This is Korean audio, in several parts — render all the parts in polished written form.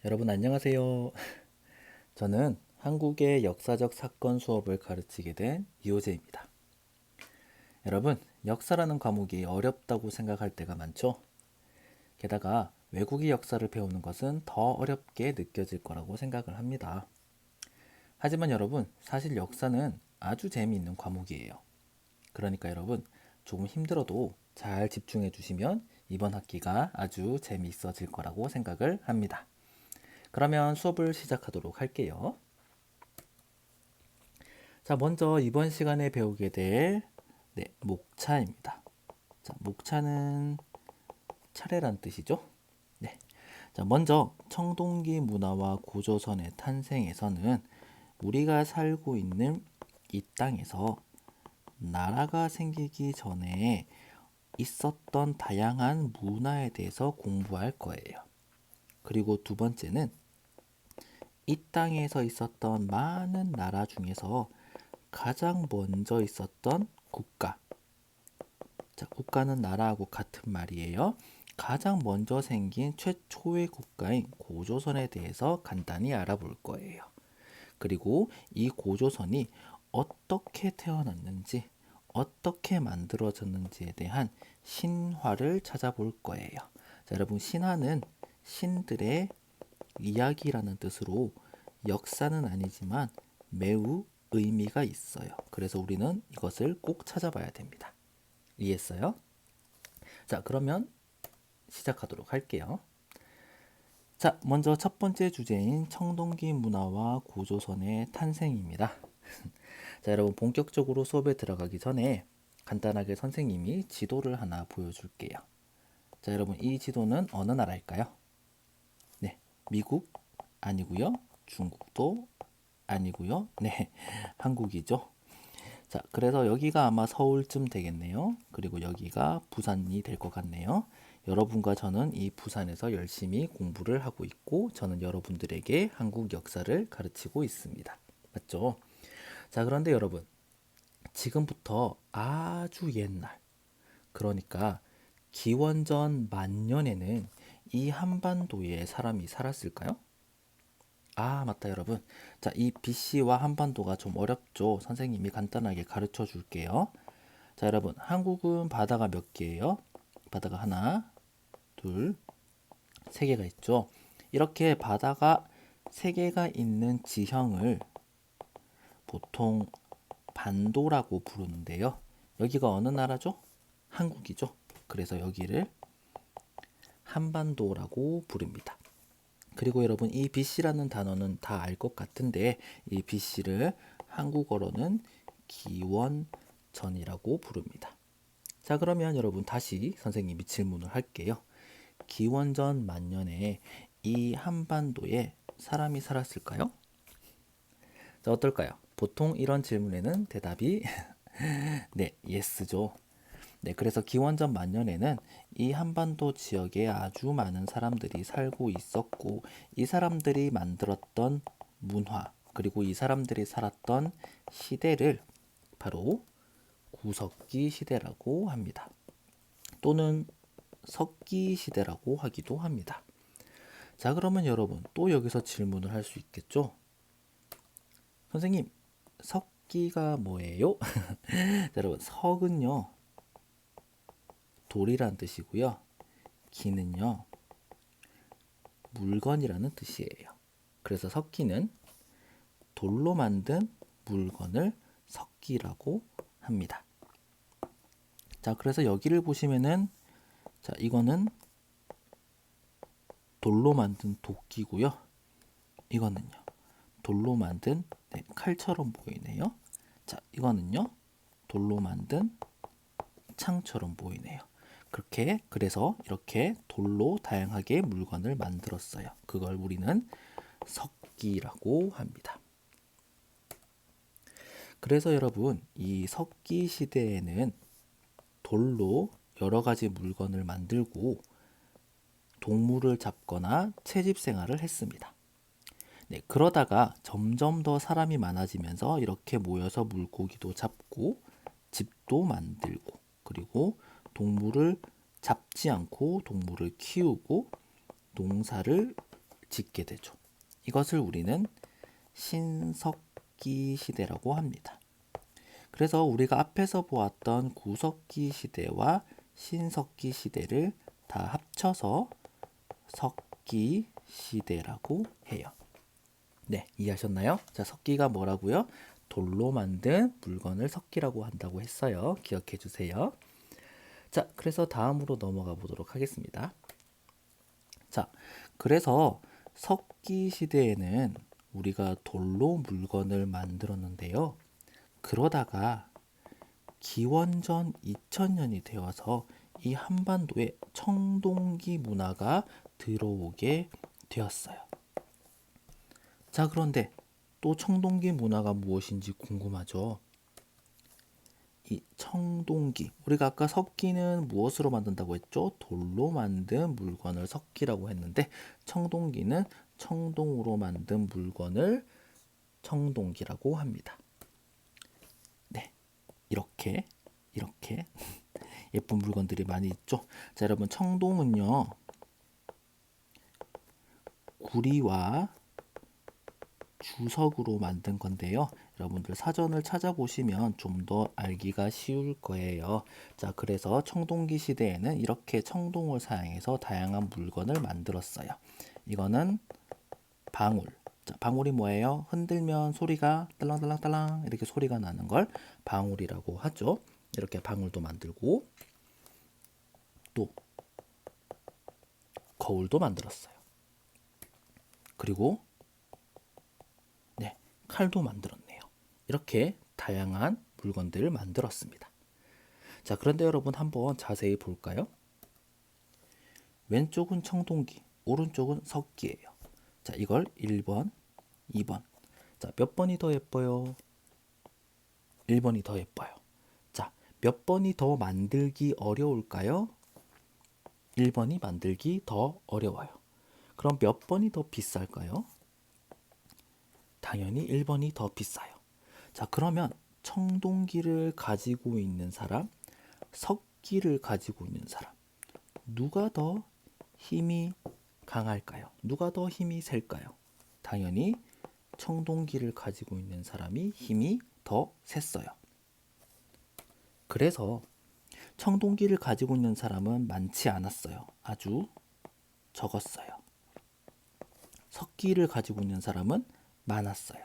여러분 안녕하세요. 저는 한국의 역사적 사건 수업을 가르치게 된 이호재입니다. 여러분, 역사라는 과목이 어렵다고 생각할 때가 많죠? 게다가 외국의 역사를 배우는 것은 더 어렵게 느껴질 거라고 생각을 합니다. 하지만 여러분, 사실 역사는 아주 재미있는 과목이에요. 그러니까 여러분, 조금 힘들어도 잘 집중해 주시면 이번 학기가 아주 재미있어질 거라고 생각을 합니다. 그러면 수업을 시작하도록 할게요. 자, 먼저 이번 시간에 배우게 될 목차입니다. 자, 목차는 차례란 뜻이죠. 네. 자, 먼저 청동기 문화와 고조선의 탄생에서는 우리가 살고 있는 이 땅에서 나라가 생기기 전에 있었던 다양한 문화에 대해서 공부할 거예요. 그리고 두 번째는 이 땅에서 있었던 많은 나라 중에서 가장 먼저 있었던 국가. 자, 국가는 나라하고 같은 말이에요. 가장 먼저 생긴 최초의 국가인 고조선에 대해서 간단히 알아볼 거예요. 그리고 이 고조선이 어떻게 태어났는지, 어떻게 만들어졌는지에 대한 신화를 찾아볼 거예요. 자, 여러분, 신화는 신들의 이야기라는 뜻으로 역사는 아니지만 매우 의미가 있어요. 그래서 우리는 이것을 꼭 찾아봐야 됩니다. 이해했어요? 자, 그러면 시작하도록 할게요. 자, 먼저 첫 번째 주제인 청동기 문화와 고조선의 탄생입니다. 자, 여러분 본격적으로 수업에 들어가기 전에 간단하게 선생님이 지도를 하나 보여줄게요. 자, 여러분 이 지도는 어느 나라일까요? 네, 미국 아니고요. 중국도 아니고요. 네, 한국이죠. 자, 그래서 여기가 아마 서울쯤 되겠네요. 그리고 여기가 부산이 될 것 같네요. 여러분과 저는 이 부산에서 열심히 공부를 하고 있고, 저는 여러분들에게 한국 역사를 가르치고 있습니다. 맞죠? 자, 그런데 여러분, 지금부터 아주 옛날, 그러니까 기원전 만년에는 이 한반도에 사람이 살았을까요? 아, 맞다, 여러분. 자, 이 BC와 한반도가 좀 어렵죠? 선생님이 간단하게 가르쳐 줄게요. 자, 여러분, 한국은 바다가 몇 개예요? 바다가 하나, 둘, 세 개가 있죠. 이렇게 바다가 세 개가 있는 지형을 보통 반도라고 부르는데요. 여기가 어느 나라죠? 한국이죠. 그래서 여기를 한반도라고 부릅니다. 그리고 여러분 이 BC라는 단어는 다 알 것 같은데 이 BC를 한국어로는 기원전이라고 부릅니다. 자, 그러면 여러분 다시 선생님이 질문을 할게요. 기원전 만년에 이 한반도에 사람이 살았을까요? 자, 어떨까요? 보통 이런 질문에는 대답이 네, 예스죠. 네, 그래서 기원전 만년에는 이 한반도 지역에 아주 많은 사람들이 살고 있었고, 이 사람들이 만들었던 문화, 그리고 이 사람들이 살았던 시대를 바로 구석기 시대라고 합니다. 또는 석기 시대라고 하기도 합니다. 자, 그러면 여러분 또 여기서 질문을 할 수 있겠죠? 선생님, 석기가 뭐예요? 자, 여러분, 석은요, 돌이란 뜻이고요. 기는요, 물건이라는 뜻이에요. 그래서 석기는 돌로 만든 물건을 석기라고 합니다. 자, 그래서 여기를 보시면은 자, 이거는 돌로 만든 도끼고요. 이거는요. 돌로 만든 칼처럼 보이네요. 자, 이거는요. 돌로 만든 창처럼 보이네요. 그렇게 그래서 이렇게 돌로 다양하게 물건을 만들었어요. 그걸 우리는 석기라고 합니다. 그래서 여러분, 이 석기 시대에는 돌로 여러 가지 물건을 만들고 동물을 잡거나 채집 생활을 했습니다. 네, 그러다가 점점 더 사람이 많아지면서 이렇게 모여서 물고기도 잡고 집도 만들고 그리고 동물을 잡지 않고 동물을 키우고 농사를 짓게 되죠. 이것을 우리는 신석기 시대라고 합니다. 그래서 우리가 앞에서 보았던 구석기 시대와 신석기 시대를 다 합쳐서 석기 시대라고 해요. 네, 이해하셨나요? 자, 석기가 뭐라고요? 돌로 만든 물건을 석기라고 한다고 했어요. 기억해 주세요. 자, 그래서 다음으로 넘어가 보도록 하겠습니다. 자, 그래서 석기 시대에는 우리가 돌로 물건을 만들었는데요. 그러다가 기원전 2000년이 되어서 이 한반도에 청동기 문화가 들어오게 되었어요. 자, 그런데 또 청동기 문화가 무엇인지 궁금하죠? 이 청동기, 우리가 아까 석기는 무엇으로 만든다고 했죠? 돌로 만든 물건을 석기라고 했는데 청동기는 청동으로 만든 물건을 청동기라고 합니다. 네, 이렇게 예쁜 물건들이 많이 있죠. 자, 여러분, 청동은요 구리와 주석으로 만든 건데요. 여러분들 사전을 찾아보시면 좀 더 알기가 쉬울 거예요. 자, 그래서 청동기 시대에는 이렇게 청동을 사용해서 다양한 물건을 만들었어요. 이거는 방울. 자, 방울이 뭐예요? 흔들면 소리가 딸랑딸랑딸랑 이렇게 소리가 나는 걸 방울이라고 하죠. 이렇게 방울도 만들고 또 거울도 만들었어요. 그리고 칼도 만들었네요. 이렇게 다양한 물건들을 만들었습니다. 자, 그런데 여러분 한번 자세히 볼까요? 왼쪽은 청동기, 오른쪽은 석기예요. 자, 이걸 1번, 2번. 자, 몇 번이 더 예뻐요? 1번이 더 예뻐요. 자, 몇 번이 더 만들기 어려울까요? 1번이 만들기 더 어려워요. 그럼 몇 번이 더 비쌀까요? 당연히 1번이 더 비싸요. 자, 그러면 청동기를 가지고 있는 사람, 석기를 가지고 있는 사람, 누가 더 힘이 강할까요? 누가 더 힘이 셀까요? 당연히 청동기를 가지고 있는 사람이 힘이 더 셌어요. 그래서 청동기를 가지고 있는 사람은 많지 않았어요. 아주 적었어요. 석기를 가지고 있는 사람은 많았어요.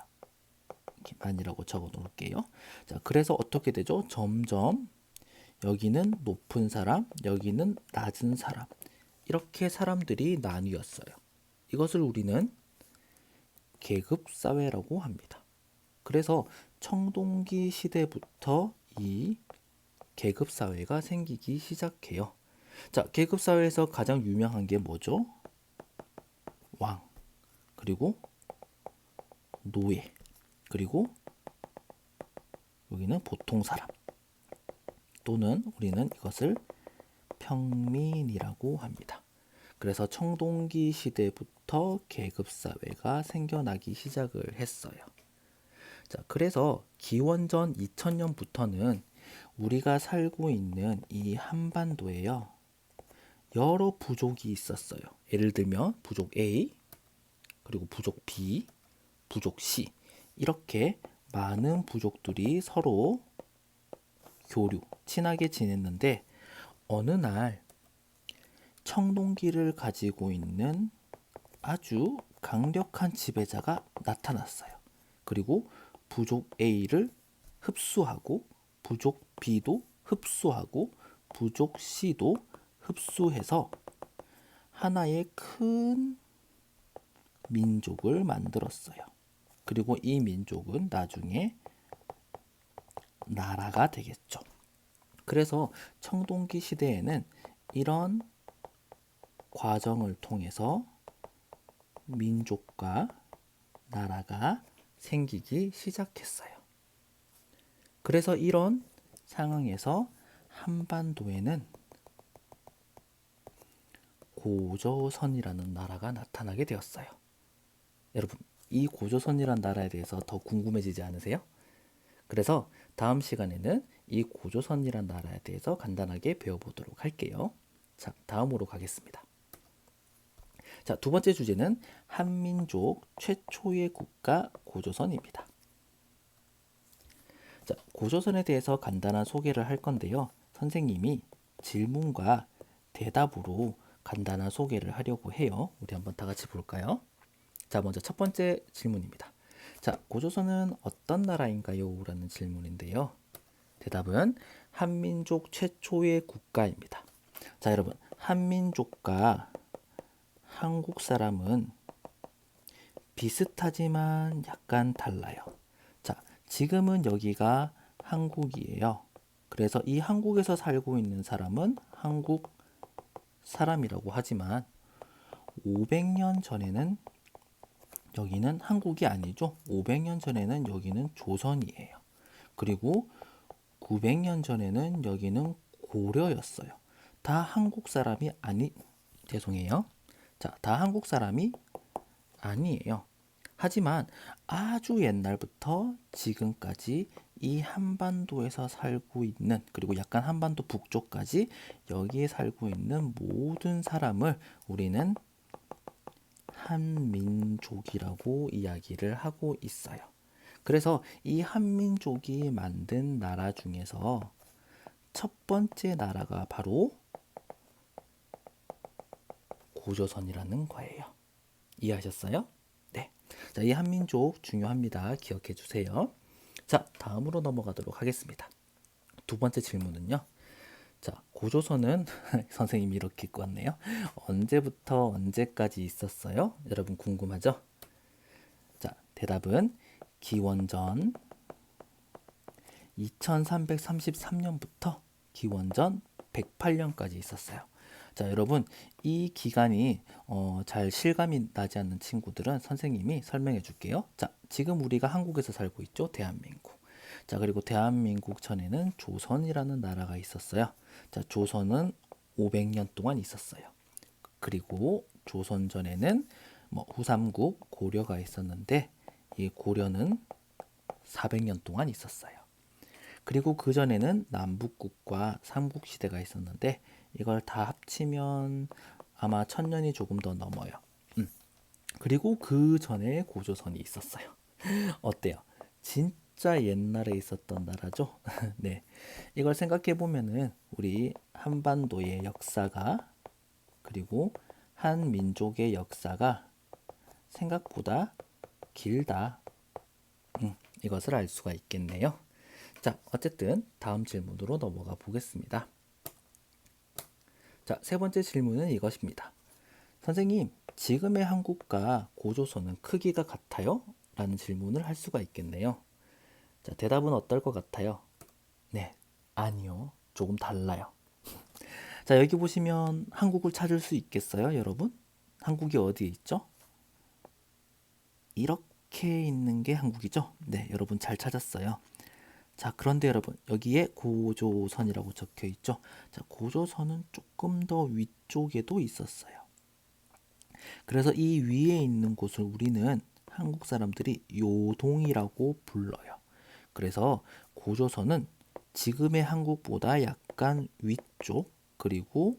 이렇게 많이라고 적어 놓을게요. 자, 그래서 어떻게 되죠? 점점 여기는 높은 사람, 여기는 낮은 사람. 이렇게 사람들이 나뉘었어요. 이것을 우리는 계급 사회라고 합니다. 그래서 청동기 시대부터 이 계급 사회가 생기기 시작해요. 자, 계급 사회에서 가장 유명한 게 뭐죠? 왕, 그리고 노예, 그리고 여기는 보통 사람, 또는 우리는 이것을 평민이라고 합니다. 그래서 청동기 시대부터 계급 사회가 생겨나기 시작을 했어요. 자, 그래서 기원전 2000년부터는 우리가 살고 있는 이 한반도에요, 여러 부족이 있었어요. 예를 들면 부족 A, 그리고 부족 B, 부족 C, 이렇게 많은 부족들이 서로 교류, 친하게 지냈는데 어느 날 청동기를 가지고 있는 아주 강력한 지배자가 나타났어요. 그리고 부족 A를 흡수하고 부족 B도 흡수하고 부족 C도 흡수해서 하나의 큰 민족을 만들었어요. 그리고 이 민족은 나중에 나라가 되겠죠. 그래서 청동기 시대에는 이런 과정을 통해서 민족과 나라가 생기기 시작했어요. 그래서 이런 상황에서 한반도에는 고조선이라는 나라가 나타나게 되었어요. 여러분, 이 고조선이라는 나라에 대해서 더 궁금해지지 않으세요? 그래서 다음 시간에는 이 고조선이라는 나라에 대해서 간단하게 배워보도록 할게요. 자, 다음으로 가겠습니다. 자, 두 번째 주제는 한민족 최초의 국가 고조선입니다. 자, 고조선에 대해서 간단한 소개를 할 건데요. 선생님이 질문과 대답으로 간단한 소개를 하려고 해요. 우리 한번 다 같이 볼까요? 자, 먼저 첫 번째 질문입니다. 자, 고조선은 어떤 나라인가요? 라는 질문인데요. 대답은 한민족 최초의 국가입니다. 자, 여러분, 한민족과 한국 사람은 비슷하지만 약간 달라요. 자, 지금은 여기가 한국이에요. 그래서 이 한국에서 살고 있는 사람은 한국 사람이라고 하지만 500년 전에는 여기는 한국이 아니죠. 500년 전에는 여기는 조선이에요. 그리고 900년 전에는 여기는 고려였어요. 다 한국 사람이 죄송해요. 자, 다 한국 사람이 아니에요. 하지만 아주 옛날부터 지금까지 이 한반도에서 살고 있는, 그리고 약간 한반도 북쪽까지 여기에 살고 있는 모든 사람을 우리는 한민족이라고 이야기를 하고 있어요. 그래서 이 한민족이 만든 나라 중에서 첫 번째 나라가 바로 고조선이라는 거예요. 이해하셨어요? 네. 자, 이 한민족 중요합니다. 기억해 주세요. 자, 다음으로 넘어가도록 하겠습니다. 두 번째 질문은요. 자, 고조선은 선생님이 이렇게 입고 왔네요. 언제부터 언제까지 있었어요? 여러분 궁금하죠? 자, 대답은 기원전 2333년부터 기원전 108년까지 있었어요. 자, 여러분 이 기간이 잘 실감이 나지 않는 친구들은 선생님이 설명해 줄게요. 자, 지금 우리가 한국에서 살고 있죠. 대한민국. 자, 그리고 대한민국 전에는 조선이라는 나라가 있었어요. 자, 조선은 500년 동안 있었어요. 그리고 조선 전에는 후삼국 고려가 있었는데 이 고려는 400년 동안 있었어요. 그리고 그 전에는 남북국과 삼국시대가 있었는데 이걸 다 합치면 아마 1000년이 조금 더 넘어요. 그리고 그 전에 고조선이 있었어요. 어때요? 진짜 옛날에 있었던 나라죠? 네. 이걸 생각해 보면은 우리 한반도의 역사가, 그리고 한 민족의 역사가 생각보다 길다. 이것을 알 수가 있겠네요. 자, 어쨌든 다음 질문으로 넘어가 보겠습니다. 자, 세 번째 질문은 이것입니다. 선생님, 지금의 한국과 고조선은 크기가 같아요? 라는 질문을 할 수가 있겠네요. 자, 대답은 어떨 것 같아요? 네, 아니요. 조금 달라요. 자, 여기 보시면 한국을 찾을 수 있겠어요, 여러분? 한국이 어디에 있죠? 이렇게 있는 게 한국이죠? 네, 여러분 잘 찾았어요. 자, 그런데 여러분, 여기에 고조선이라고 적혀 있죠? 자, 고조선은 조금 더 위쪽에도 있었어요. 그래서 이 위에 있는 곳을 우리는 한국 사람들이 요동이라고 불러요. 그래서 고조선은 지금의 한국보다 약간 위쪽, 그리고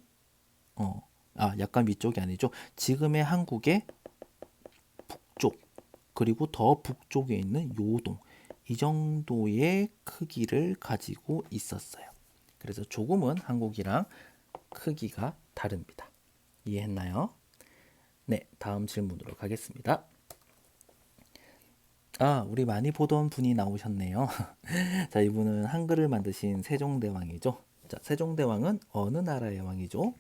약간 위쪽이 아니죠. 지금의 한국의 북쪽, 그리고 더 북쪽에 있는 요동, 이 정도의 크기를 가지고 있었어요. 그래서 조금은 한국이랑 크기가 다릅니다. 이해했나요? 네, 다음 질문으로 가겠습니다. 아, 우리 많이 보던 분이 나오셨네요. 자, 이분은 한글을 만드신 세종대왕이죠. 자, 세종대왕은 어느 나라의 왕이죠?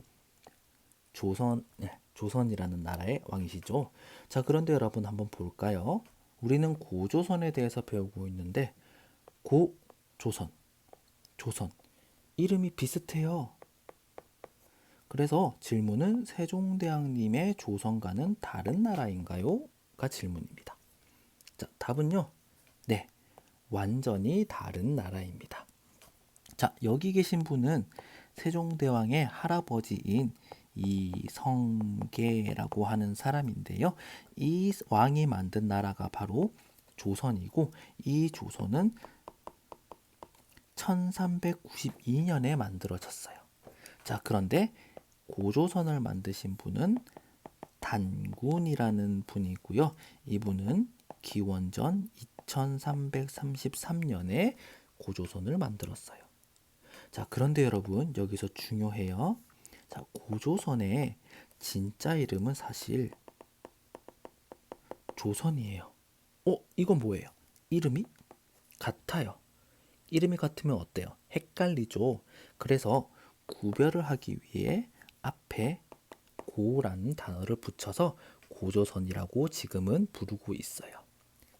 조선이라는 나라의 왕이시죠. 자, 그런데 여러분 한번 볼까요? 우리는 고조선에 대해서 배우고 있는데 고조선, 조선 이름이 비슷해요. 그래서 질문은 세종대왕님의 조선과는 다른 나라인가요? 가 질문입니다. 자, 답은요. 네, 완전히 다른 나라입니다. 자, 여기 계신 분은 세종대왕의 할아버지인 이성계라고 하는 사람인데요. 이 왕이 만든 나라가 바로 조선이고, 이 조선은 1392년에 만들어졌어요. 자, 그런데 고조선을 만드신 분은 단군이라는 분이고요. 이분은 기원전 2333년에 고조선을 만들었어요. 자, 그런데 여러분 여기서 중요해요. 자, 고조선의 진짜 이름은 사실 조선이에요. 이건 뭐예요? 이름이 같아요. 이름이 같으면 어때요? 헷갈리죠. 그래서 구별을 하기 위해 앞에 고라는 단어를 붙여서 고조선이라고 지금은 부르고 있어요.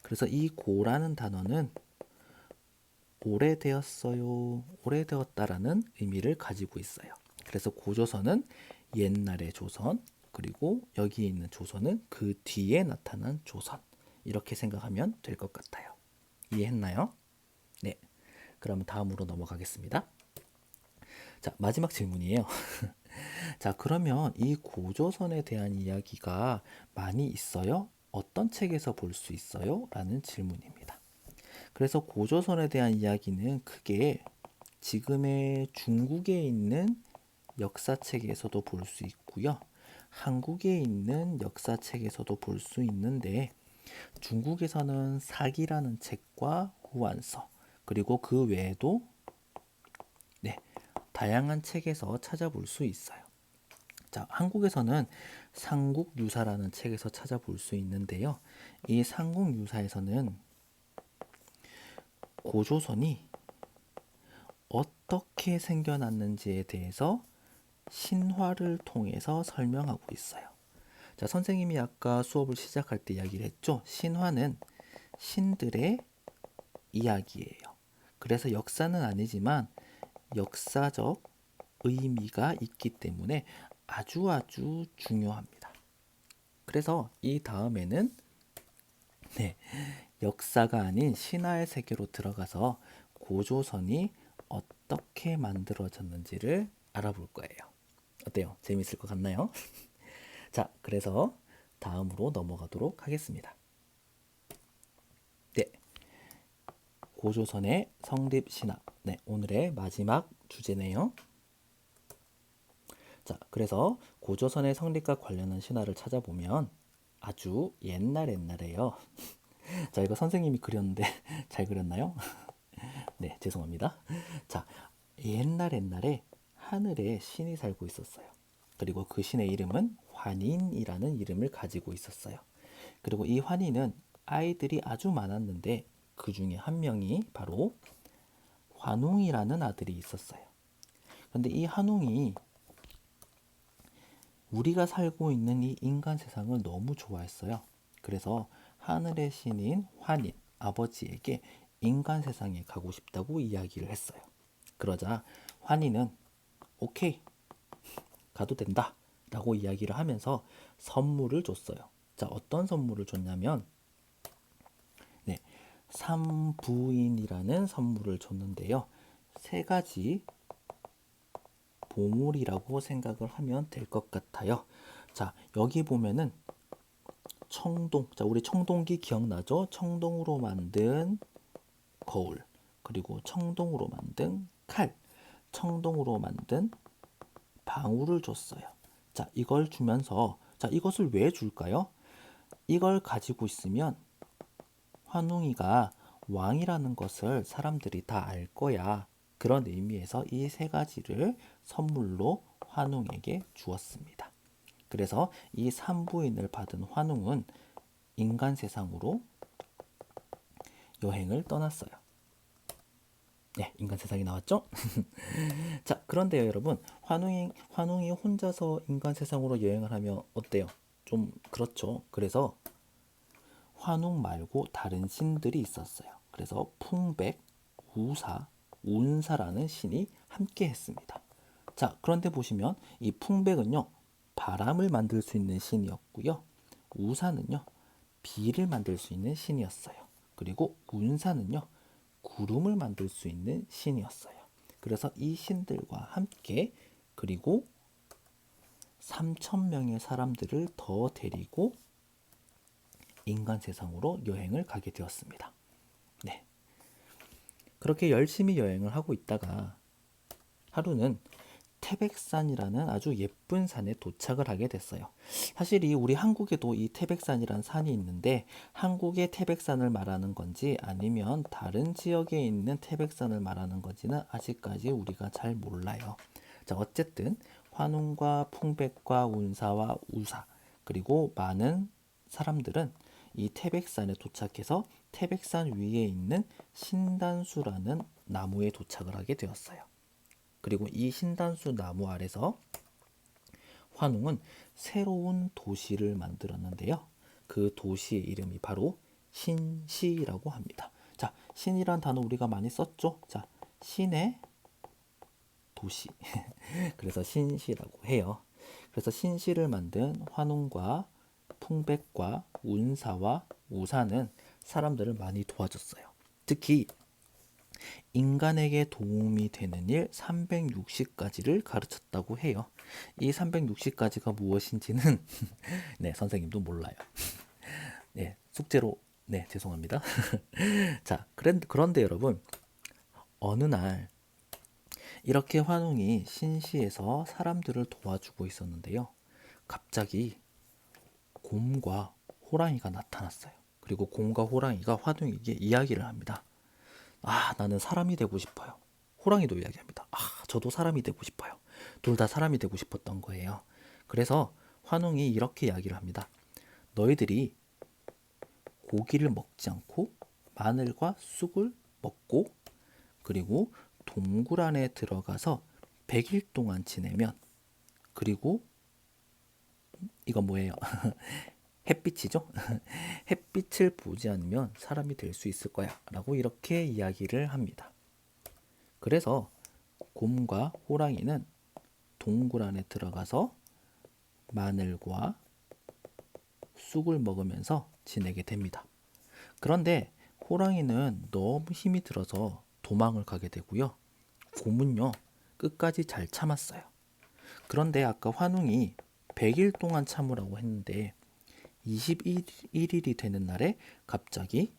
그래서 이 고라는 단어는 오래되었어요, 오래되었다라는 의미를 가지고 있어요. 그래서 고조선은 옛날의 조선, 그리고 여기 있는 조선은 그 뒤에 나타난 조선. 이렇게 생각하면 될 것 같아요. 이해했나요? 네. 그러면 다음으로 넘어가겠습니다. 자, 마지막 질문이에요. 자, 그러면 이 고조선에 대한 이야기가 많이 있어요? 어떤 책에서 볼 수 있어요? 라는 질문입니다. 그래서 고조선에 대한 이야기는 크게 지금의 중국에 있는 역사책에서도 볼 수 있고요. 한국에 있는 역사책에서도 볼 수 있는데 중국에서는 사기라는 책과 후한서 그리고 그 외에도 네, 다양한 책에서 찾아볼 수 있어요. 자, 한국에서는 삼국유사라는 책에서 찾아볼 수 있는데요. 이 삼국유사에서는 고조선이 어떻게 생겨났는지에 대해서 신화를 통해서 설명하고 있어요. 자, 선생님이 아까 수업을 시작할 때 이야기를 했죠. 신화는 신들의 이야기예요. 그래서 역사는 아니지만 역사적 의미가 있기 때문에 아주 중요합니다. 그래서 이 다음에는 네, 역사가 아닌 신화의 세계로 들어가서 고조선이 어떻게 만들어졌는지를 알아볼 거예요. 어때요? 재밌을 것 같나요? 자, 그래서 다음으로 넘어가도록 하겠습니다. 네, 고조선의 성립 신화. 네, 오늘의 마지막 주제네요. 자, 그래서 고조선의 성립과 관련한 신화를 찾아보면 아주 옛날에요. 자, 이거 선생님이 그렸는데 잘 그렸나요? 네, 죄송합니다. 자, 옛날에 하늘에 신이 살고 있었어요. 그리고 그 신의 이름은 환인이라는 이름을 가지고 있었어요. 그리고 이 환인은 아이들이 아주 많았는데 그 중에 한 명이 바로 환웅이라는 아들이 있었어요. 근데 이 환웅이 우리가 살고 있는 이 인간 세상을 너무 좋아했어요. 그래서 하늘의 신인 환인 아버지에게 인간 세상에 가고 싶다고 이야기를 했어요. 그러자 환인은 오케이, 가도 된다 라고 이야기를 하면서 선물을 줬어요. 자, 어떤 선물을 줬냐면 네, 삼부인이라는 선물을 줬는데요. 세 가지 보물이라고 생각을 하면 될 것 같아요. 자, 여기 보면은 청동. 자, 우리 청동기 기억나죠? 청동으로 만든 거울, 그리고 청동으로 만든 칼, 청동으로 만든 방울을 줬어요. 자, 이걸 주면서 자, 이것을 왜 줄까요? 이걸 가지고 있으면 환웅이가 왕이라는 것을 사람들이 다 알 거야. 그런 의미에서 이 세 가지를 선물로 환웅에게 주었습니다. 그래서 이 산부인을 받은 환웅은 인간 세상으로 여행을 떠났어요. 네, 인간 세상이 나왔죠? 자, 그런데요, 여러분, 환웅이 혼자서 인간 세상으로 여행을 하면 어때요? 좀 그렇죠. 그래서 환웅 말고 다른 신들이 있었어요. 그래서 풍백, 우사, 운사라는 신이 함께 했습니다. 자, 그런데 보시면 이 풍백은요, 바람을 만들 수 있는 신이었고요. 우사는요, 비를 만들 수 있는 신이었어요. 그리고 운사는요, 구름을 만들 수 있는 신이었어요. 그래서 이 신들과 함께 그리고 3,000명의 사람들을 더 데리고 인간 세상으로 여행을 가게 되었습니다. 네. 그렇게 열심히 여행을 하고 있다가 하루는 태백산이라는 아주 예쁜 산에 도착을 하게 됐어요. 사실 우리 한국에도 이 태백산이라는 산이 있는데 한국의 태백산을 말하는 건지 아니면 다른 지역에 있는 태백산을 말하는 건지는 아직까지 우리가 잘 몰라요. 자, 어쨌든 환웅과 풍백과 운사와 우사 그리고 많은 사람들은 이 태백산에 도착해서 태백산 위에 있는 신단수라는 나무에 도착을 하게 되었어요. 그리고 이 신단수 나무 아래서 환웅은 새로운 도시를 만들었는데요. 그 도시의 이름이 바로 신시라고 합니다. 자, 신이란 단어 우리가 많이 썼죠? 자, 신의 도시. 그래서 신시라고 해요. 그래서 신시를 만든 환웅과 풍백과 운사와 우사는 사람들을 많이 도와줬어요. 특히 인간에게 도움이 되는 일 360가지를 가르쳤다고 해요. 이 360가지가 무엇인지는 네, 선생님도 몰라요. 네, 숙제로 네, 죄송합니다. 자, 그런데 여러분, 어느 날 이렇게 환웅이 신시에서 사람들을 도와주고 있었는데요. 갑자기 곰과 호랑이가 나타났어요. 그리고 곰과 호랑이가 환웅에게 이야기를 합니다. 아, 나는 사람이 되고 싶어요. 호랑이도 이야기합니다. 아, 저도 사람이 되고 싶어요. 둘 다 사람이 되고 싶었던 거예요. 그래서 환웅이 이렇게 이야기를 합니다. 너희들이 고기를 먹지 않고 마늘과 쑥을 먹고 그리고 동굴 안에 들어가서 100일 동안 지내면 그리고 이건 뭐예요? 햇빛이죠? 햇빛을 보지 않으면 사람이 될 수 있을 거야 라고 이렇게 이야기를 합니다. 그래서 곰과 호랑이는 동굴 안에 들어가서 마늘과 쑥을 먹으면서 지내게 됩니다. 그런데 호랑이는 너무 힘이 들어서 도망을 가게 되고요. 곰은요, 끝까지 잘 참았어요. 그런데 아까 환웅이 100일 동안 참으라고 했는데 21일이 되는 날에 갑자기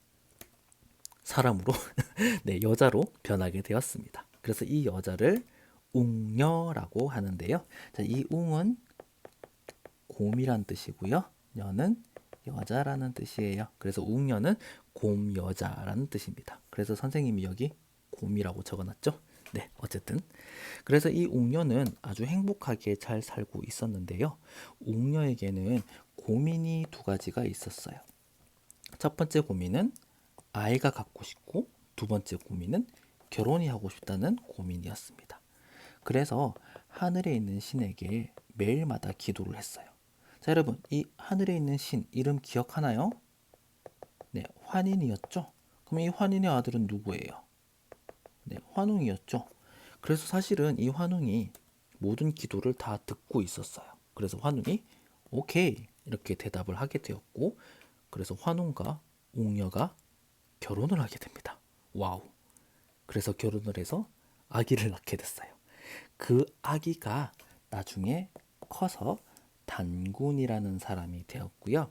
사람으로 네, 여자로 변하게 되었습니다. 그래서 이 여자를 웅녀라고 하는데요. 자, 이 웅은 곰이란 뜻이고요. 녀는 여자라는 뜻이에요. 그래서 웅녀는 곰여자라는 뜻입니다. 그래서 선생님이 여기 곰이라고 적어놨죠. 네, 어쨌든 그래서 이 웅녀는 아주 행복하게 잘 살고 있었는데요. 웅녀에게는 고민이 두 가지가 있었어요. 첫 번째 고민은 아이가 갖고 싶고 두 번째 고민은 결혼이 하고 싶다는 고민이었습니다. 그래서 하늘에 있는 신에게 매일마다 기도를 했어요. 자, 여러분, 이 하늘에 있는 신 이름 기억하나요? 네, 환인이었죠. 그럼 이 환인의 아들은 누구예요? 네, 환웅이었죠. 그래서 사실은 이 환웅이 모든 기도를 다 듣고 있었어요. 그래서 환웅이 오케이 이렇게 대답을 하게 되었고 그래서 환웅과 웅녀가 결혼을 하게 됩니다. 와우. 그래서 결혼을 해서 아기를 낳게 됐어요. 그 아기가 나중에 커서 단군이라는 사람이 되었고요.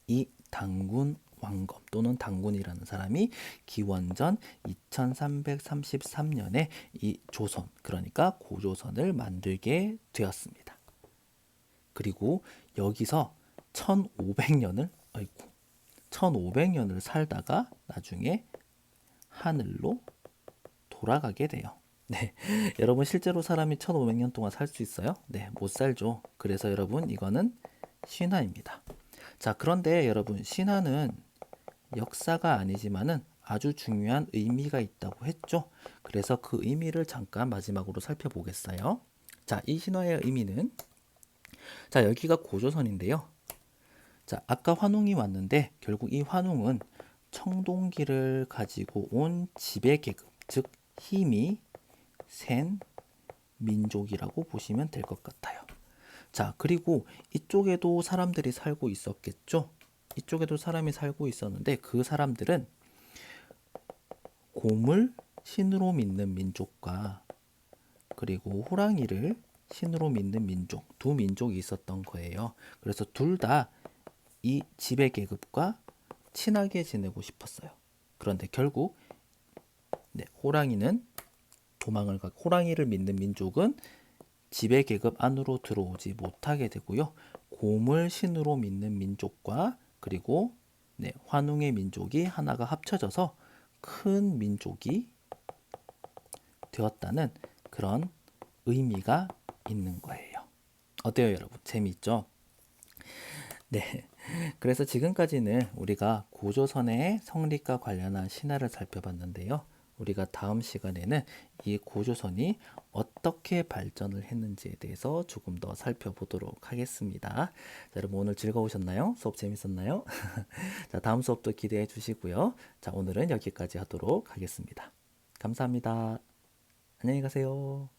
이 단군 왕검 또는 단군이라는 사람이 기원전 2333년에 이 조선, 그러니까 고조선을 만들게 되었습니다. 그리고 여기서 1500년을 1500년을 살다가 나중에 하늘로 돌아가게 돼요. 네, 여러분 실제로 사람이 1500년 동안 살 수 있어요? 네, 못 살죠. 그래서 여러분 이거는 신화입니다. 자, 그런데 여러분 신화는 역사가 아니지만은 아주 중요한 의미가 있다고 했죠. 그래서 그 의미를 잠깐 마지막으로 살펴보겠어요. 자, 이 신화의 의미는 자, 여기가 고조선인데요. 자, 아까 환웅이 왔는데 결국 이 환웅은 청동기를 가지고 온 지배계급, 즉 힘이 센 민족이라고 보시면 될 것 같아요. 자, 그리고 이쪽에도 사람들이 살고 있었겠죠? 이쪽에도 사람이 살고 있었는데 그 사람들은 곰을 신으로 믿는 민족과 그리고 호랑이를 신으로 믿는 민족, 두 민족이 있었던 거예요. 그래서 둘 다 이 지배 계급과 친하게 지내고 싶었어요. 그런데 결국 네, 호랑이를 믿는 민족은 지배 계급 안으로 들어오지 못하게 되고요. 곰을 신으로 믿는 민족과 그리고 환웅의 민족이 하나가 합쳐져서 큰 민족이 되었다는 그런 의미가 있는 거예요. 어때요, 여러분? 재미있죠? 네. 그래서 지금까지는 우리가 고조선의 성립과 관련한 신화를 살펴봤는데요. 우리가 다음 시간에는 이 고조선이 어떻게 발전을 했는지에 대해서 조금 더 살펴보도록 하겠습니다. 자, 여러분 오늘 즐거우셨나요? 수업 재밌었나요? 자, 다음 수업도 기대해 주시고요. 자, 오늘은 여기까지 하도록 하겠습니다. 감사합니다. 안녕히 가세요.